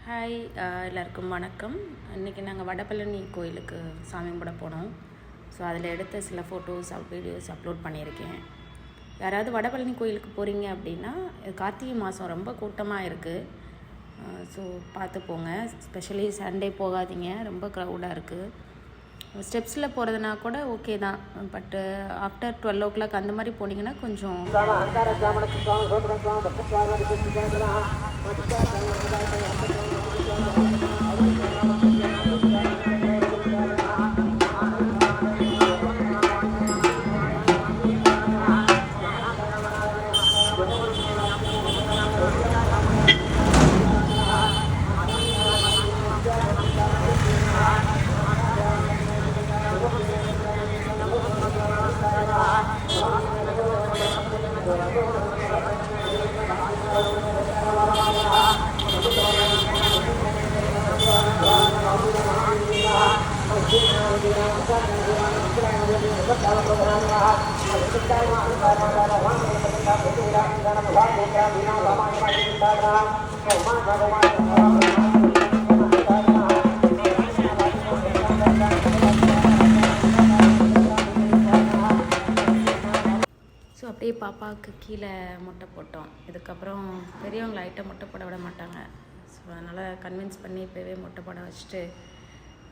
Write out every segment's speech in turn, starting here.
Hi, எல்லாருக்கும் வணக்கம். இன்றைக்கி நாங்கள் வடபழனி கோயிலுக்கு சாமி கும்பிட போனோம். ஸோ அதில் எடுத்த சில ஃபோட்டோஸ் வீடியோஸ் அப்லோட் பண்ணியிருக்கேன். யாராவது வடபழனி கோயிலுக்கு போகிறீங்க அப்படின்னா கார்த்திகை மாதம் ரொம்ப கூட்டமாக இருக்குது. ஸோ பார்த்து போங்க. ஸ்பெஷலி சண்டே போகாதீங்க, ரொம்ப க்ரௌடாக இருக்குது. ஸ்டெப்ஸில் போகிறதுனா கூட ஓகே தான், பட்டு ஆஃப்டர் 12 o'clock அந்த மாதிரி போனீங்கன்னா கொஞ்சம் ஸோ அப்படியே பாப்பாவுக்கு கீழே முட்டை போட்டோம். இதுக்கப்புறம் பெரியவங்களாயிட்ட முட்டை போட விட மாட்டாங்க. ஸோ அதனால் கன்வின்ஸ் பண்ணி இப்போவே முட்டை போட வச்சுட்டு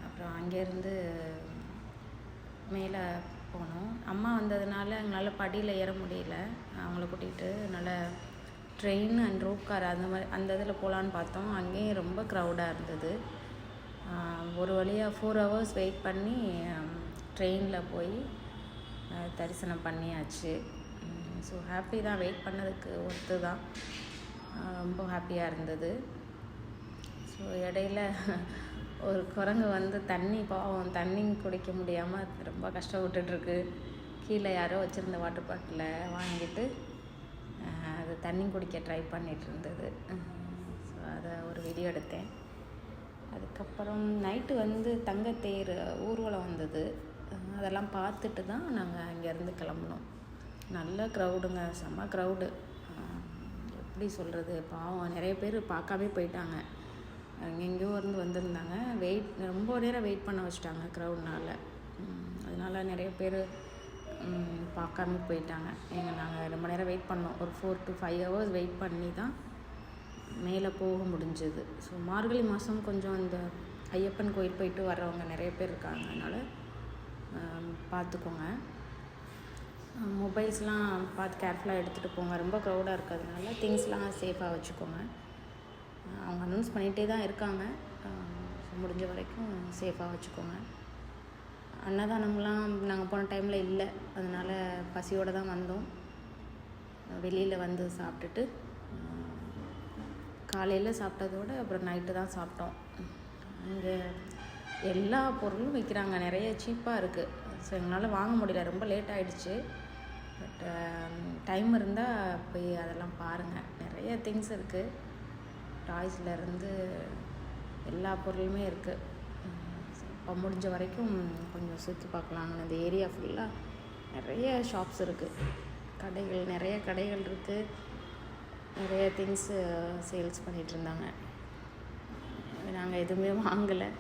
அப்புறம் அங்கேருந்து மேலே போனோம். அம்மா வந்ததுனால எங்களால் படியில் ஏற முடியல. அவங்கள கூட்டிகிட்டு நல்லா ட்ரெயின் அண்ட் ரோப் கார் அந்த இதில் போகலான்னு பார்த்தோம். அங்கேயும் ரொம்ப க்ரௌடாக இருந்தது. ஒரு வழியாக 4 hours வெயிட் பண்ணி ட்ரெயினில் போய் தரிசனம் பண்ணியாச்சு. ஸோ ஹாப்பி தான், வெயிட் பண்ணதுக்கு ஒர்த்து தான். ரொம்ப ஹாப்பியாக இருந்தது. ஸோ இடையில ஒரு குரங்கு வந்து பாவம் தண்ணி குடிக்க முடியாமல் ரொம்ப கஷ்டப்பட்டுருக்கு. கீழே யாரோ வச்சுருந்த வாட்டர் பாட்டிலை வாங்கிட்டு அது தண்ணி குடிக்க ட்ரை பண்ணிகிட்டு இருந்தது. ஸோ அதை ஒரு வீடியோ எடுத்தேன். அதுக்கப்புறம் நைட்டு வந்து தங்கத்தேர் ஊர்வலம் வந்தது. அதெல்லாம் பார்த்துட்டு தான் நாங்கள் அங்கேருந்து கிளம்புனோம். நல்ல க்ரௌடுங்க, செம்ம க்ரௌடு. எப்படி சொல்கிறது, பாவம் நிறைய பேர் பார்க்காமே போயிட்டாங்க. எங்கெங்கேயோ வந்திருந்தாங்க. ரொம்ப நேரம் வெயிட் பண்ண வச்சுட்டாங்க க்ரௌட்னால். அதனால் நிறைய பேர் பார்க்காம போயிட்டாங்க. நாங்கள் ரொம்ப நேரம் வெயிட் பண்ணோம். ஒரு 4 to 5 hours வெயிட் பண்ணி தான் மேலே போக முடிஞ்சது. ஸோ மார்கழி மாதம் கொஞ்சம் இந்த ஐயப்பன் கோயில் போயிட்டு வர்றவங்க நிறைய பேர் இருக்காங்க. அதனால் பார்த்துக்கோங்க. மொபைல்ஸ்லாம் பார்த்து கேர்ஃபுல்லாக எடுத்துகிட்டு போங்க. ரொம்ப க்ரௌடாக இருக்கிறதுனால திங்ஸ்லாம் சேஃபாக வச்சுக்கோங்க. அவங்க அனௌன்ஸ் பண்ணிகிட்டே தான் இருக்காங்க. முடிஞ்ச வரைக்கும் சேஃபாக வச்சுக்கோங்க. அன்னதானம்லாம் நாங்கள் போன டைமில் இல்லை, அதனால் பசியோடு தான் வந்தோம். வெளியில் வந்து சாப்பிட்டுட்டு காலையில் சாப்பிட்டதோடு அப்புறம் நைட்டு தான் சாப்பிட்டோம். இங்கே எல்லா பொருளும் விற்கிறாங்க, நிறைய சீப்பாக இருக்குது. ஸோ எங்களால் வாங்க முடியல, ரொம்ப லேட் ஆகிடுச்சு. பட் டைம் இருந்தால் போய் அதெல்லாம் பாருங்கள். நிறைய திங்ஸ் இருக்குது. டாய்ஸ்லேருந்து எல்லா பொருளுமே இருக்குது. இப்போ முடிஞ்ச வரைக்கும் கொஞ்சம் சுற்றி பார்க்கலாம். இந்த ஏரியா ஃபுல்லாக நிறைய ஷாப்ஸ் இருக்குது, நிறைய கடைகள் இருக்குது. நிறைய திங்ஸு சேல்ஸ் பண்ணிகிட்ருந்தாங்க. நாங்கள் எதுவுமே வாங்கலை,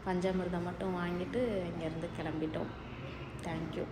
பஞ்சாமிர்தம் மட்டும் வாங்கிட்டு இங்கேருந்து கிளம்பிட்டோம். தேங்க்யூ.